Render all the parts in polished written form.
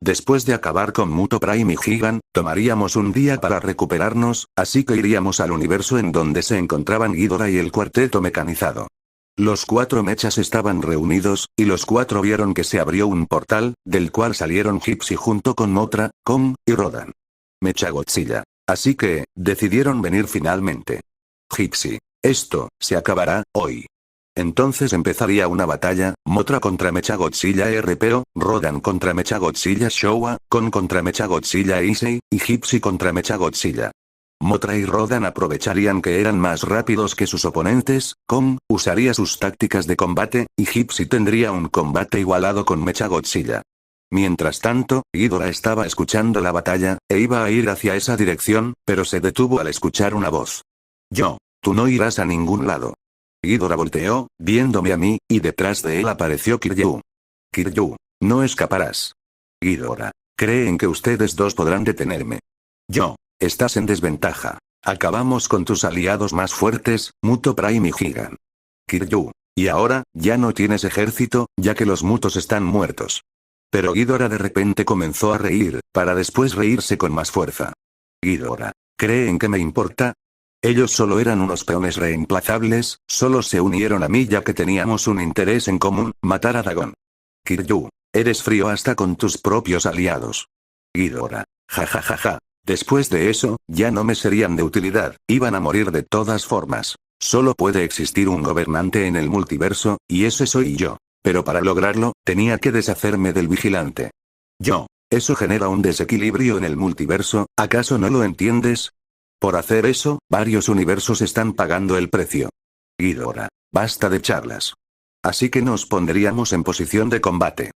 Después de acabar con Muto Prime y Gigan, tomaríamos un día para recuperarnos, así que iríamos al universo en donde se encontraban Ghidorah y el cuarteto mecanizado. Los 4 mechas estaban reunidos, y los 4 vieron que se abrió un portal, del cual salieron Gypsy junto con Mothra, Kong, y Rodan. Mechagodzilla. Así que, decidieron venir finalmente. Gypsy. Esto, se acabará, hoy. Entonces empezaría una batalla, Mothra contra Mechagodzilla RPO, Rodan contra Mechagodzilla Showa, Kong contra Mechagodzilla Issei, y Gypsy contra Mechagodzilla. Mothra y Rodan aprovecharían que eran más rápidos que sus oponentes, Kong usaría sus tácticas de combate, y Gypsy tendría un combate igualado con Mechagodzilla. Mientras tanto, Ghidorah estaba escuchando la batalla, e iba a ir hacia esa dirección, pero se detuvo al escuchar una voz. Tú no irás a ningún lado. Ghidorah volteó, viéndome a mí, y detrás de él apareció Kiryu. Kiryu, no escaparás. Ghidorah, ¿creen que ustedes dos podrán detenerme? Estás en desventaja. Acabamos con tus aliados más fuertes, Muto Prime y Gigan. Kiryu, y ahora, ya no tienes ejército, ya que los mutos están muertos. Pero Ghidorah de repente comenzó a reír, para después reírse con más fuerza. Ghidorah, ¿creen que me importa? Ellos solo eran unos peones reemplazables, solo se unieron a mí ya que teníamos un interés en común, matar a Dagon. Kiryu, eres frío hasta con tus propios aliados. Ghidorah, jajajaja. Después de eso, ya no me serían de utilidad, iban a morir de todas formas. Solo puede existir un gobernante en el multiverso, y ese soy yo. Pero para lograrlo, tenía que deshacerme del vigilante. Eso genera un desequilibrio en el multiverso, ¿acaso no lo entiendes? Por hacer eso, varios universos están pagando el precio. Ghidorah, basta de charlas. Así que nos pondríamos en posición de combate.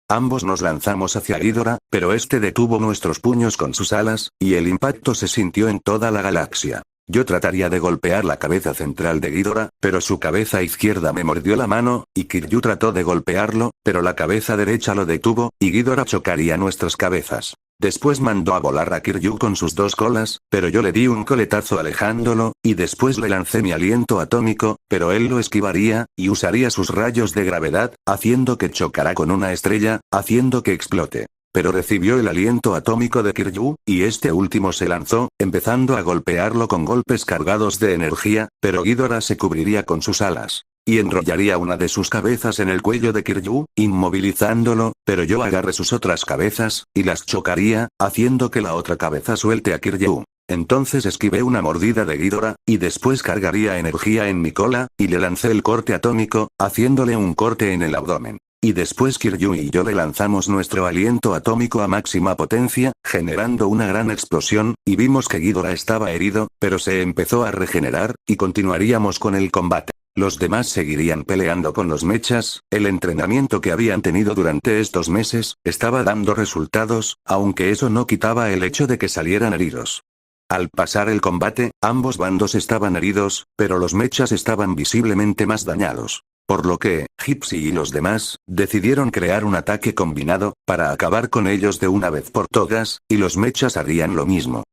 Ambos nos lanzamos hacia Ghidorah, pero este detuvo nuestros puños con sus alas, y el impacto se sintió en toda la galaxia. Yo trataría de golpear la cabeza central de Ghidorah, pero su cabeza izquierda me mordió la mano, y Kiryu trató de golpearlo, pero la cabeza derecha lo detuvo, y Ghidorah chocaría nuestras cabezas. Después mandó a volar a Kiryu con sus 2 colas, pero yo le di un coletazo alejándolo, y después le lancé mi aliento atómico, pero él lo esquivaría, y usaría sus rayos de gravedad, haciendo que chocara con una estrella, haciendo que explote. Pero recibió el aliento atómico de Kiryu, y este último se lanzó, empezando a golpearlo con golpes cargados de energía, pero Ghidorah se cubriría con sus alas. Y enrollaría una de sus cabezas en el cuello de Kiryu, inmovilizándolo, pero yo agarré sus otras cabezas, y las chocaría, haciendo que la otra cabeza suelte a Kiryu. Entonces esquivé una mordida de Ghidorah, y después cargaría energía en mi cola, y le lancé el corte atómico, haciéndole un corte en el abdomen. Y después Kiryu y yo le lanzamos nuestro aliento atómico a máxima potencia, generando una gran explosión, y vimos que Ghidorah estaba herido, pero se empezó a regenerar, y continuaríamos con el combate. Los demás seguirían peleando con los mechas, el entrenamiento que habían tenido durante estos meses, estaba dando resultados, aunque eso no quitaba el hecho de que salieran heridos. Al pasar el combate, ambos bandos estaban heridos, pero los mechas estaban visiblemente más dañados. Por lo que, Gypsy y los demás, decidieron crear un ataque combinado, para acabar con ellos de una vez por todas, y los mechas harían lo mismo.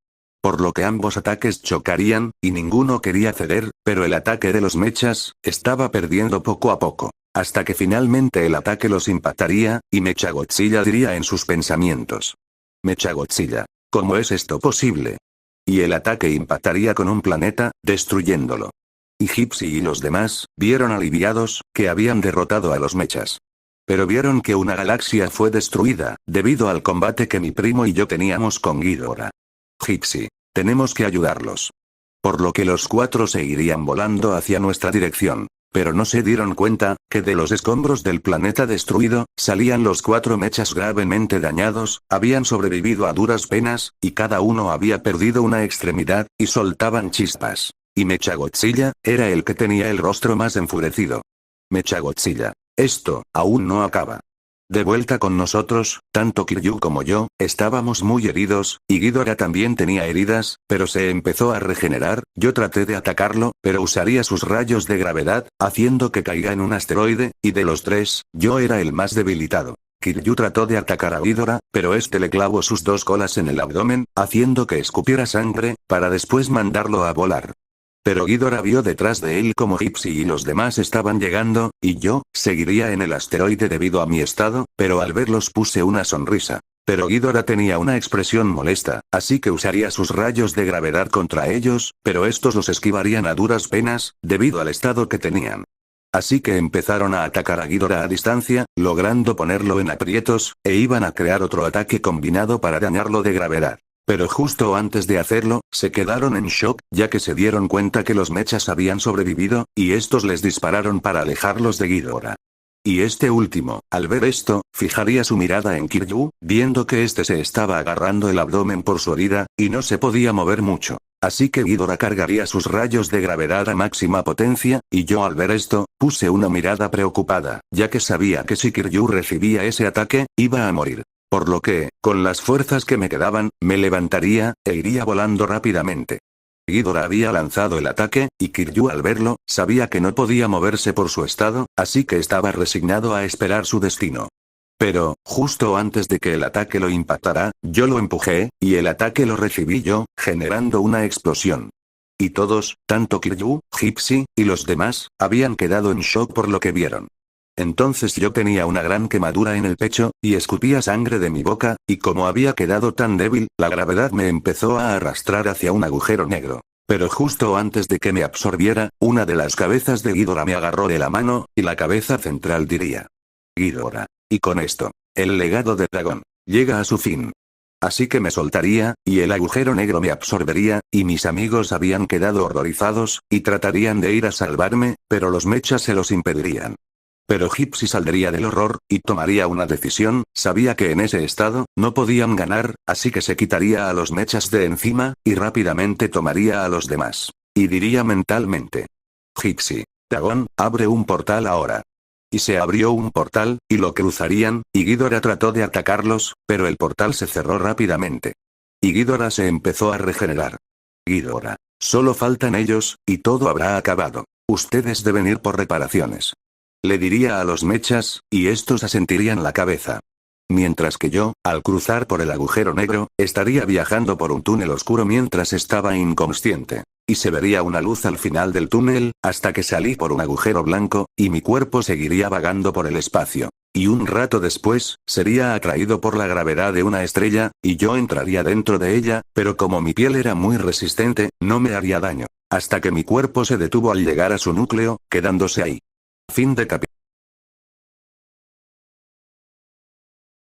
Por lo que ambos ataques chocarían, y ninguno quería ceder, pero el ataque de los mechas, estaba perdiendo poco a poco. Hasta que finalmente el ataque los impactaría, y Mechagodzilla diría en sus pensamientos. Mechagodzilla, ¿cómo es esto posible? Y el ataque impactaría con un planeta, destruyéndolo. Y Gypsy y los demás, vieron aliviados, que habían derrotado a los mechas. Pero vieron que una galaxia fue destruida, debido al combate que mi primo y yo teníamos con Ghidorah. Gypsy, tenemos que ayudarlos. Por lo que los 4 seguirían volando hacia nuestra dirección. Pero no se dieron cuenta, que de los escombros del planeta destruido, salían los 4 mechas gravemente dañados, habían sobrevivido a duras penas, y cada uno había perdido una extremidad, y soltaban chispas. Y Mechagodzilla, era el que tenía el rostro más enfurecido. Mechagodzilla, esto, aún no acaba. De vuelta con nosotros, tanto Kiryu como yo, estábamos muy heridos, y Ghidorah también tenía heridas, pero se empezó a regenerar, yo traté de atacarlo, pero usaría sus rayos de gravedad, haciendo que caiga en un asteroide, y de los 3, yo era el más debilitado. Kiryu trató de atacar a Ghidorah, pero este le clavó sus 2 colas en el abdomen, haciendo que escupiera sangre, para después mandarlo a volar. Pero Ghidorah vio detrás de él como Gypsy y los demás estaban llegando, y yo, seguiría en el asteroide debido a mi estado, pero al verlos puse una sonrisa. Pero Ghidorah tenía una expresión molesta, así que usaría sus rayos de gravedad contra ellos, pero estos los esquivarían a duras penas, debido al estado que tenían. Así que empezaron a atacar a Ghidorah a distancia, logrando ponerlo en aprietos, e iban a crear otro ataque combinado para dañarlo de gravedad. Pero justo antes de hacerlo, se quedaron en shock, ya que se dieron cuenta que los mechas habían sobrevivido, y estos les dispararon para alejarlos de Ghidorah. Y este último, al ver esto, fijaría su mirada en Kiryu, viendo que este se estaba agarrando el abdomen por su herida, y no se podía mover mucho. Así que Ghidorah cargaría sus rayos de gravedad a máxima potencia, y yo al ver esto, puse una mirada preocupada, ya que sabía que si Kiryu recibía ese ataque, iba a morir. Por lo que, con las fuerzas que me quedaban, me levantaría, e iría volando rápidamente. Ghidorah había lanzado el ataque, y Kiryu al verlo, sabía que no podía moverse por su estado, así que estaba resignado a esperar su destino. Pero, justo antes de que el ataque lo impactara, yo lo empujé, y el ataque lo recibí yo, generando una explosión. Y todos, tanto Kiryu, Gypsy, y los demás, habían quedado en shock por lo que vieron. Entonces yo tenía una gran quemadura en el pecho, y escupía sangre de mi boca, y como había quedado tan débil, la gravedad me empezó a arrastrar hacia un agujero negro. Pero justo antes de que me absorbiera, una de las cabezas de Ghidorah me agarró de la mano, y la cabeza central diría: Ghidorah. Y con esto, el legado de dragón llega a su fin. Así que me soltaría, y el agujero negro me absorbería, y mis amigos habían quedado horrorizados, y tratarían de ir a salvarme, pero los mechas se los impedirían. Pero Gypsy saldría del horror, y tomaría una decisión, sabía que en ese estado, no podían ganar, así que se quitaría a los mechas de encima, y rápidamente tomaría a los demás. Y diría mentalmente: Gypsy, dragón, abre un portal ahora. Y se abrió un portal, y lo cruzarían, y Ghidorah trató de atacarlos, pero el portal se cerró rápidamente. Y Ghidorah se empezó a regenerar. Ghidorah, solo faltan ellos, y todo habrá acabado. Ustedes deben ir por reparaciones. Le diría a los mechas, y estos asentirían la cabeza. Mientras que yo, al cruzar por el agujero negro, estaría viajando por un túnel oscuro mientras estaba inconsciente. Y se vería una luz al final del túnel, hasta que salí por un agujero blanco, y mi cuerpo seguiría vagando por el espacio. Y un rato después, sería atraído por la gravedad de una estrella, y yo entraría dentro de ella, pero como mi piel era muy resistente, no me haría daño. Hasta que mi cuerpo se detuvo al llegar a su núcleo, quedándose ahí. Fin de capítulo.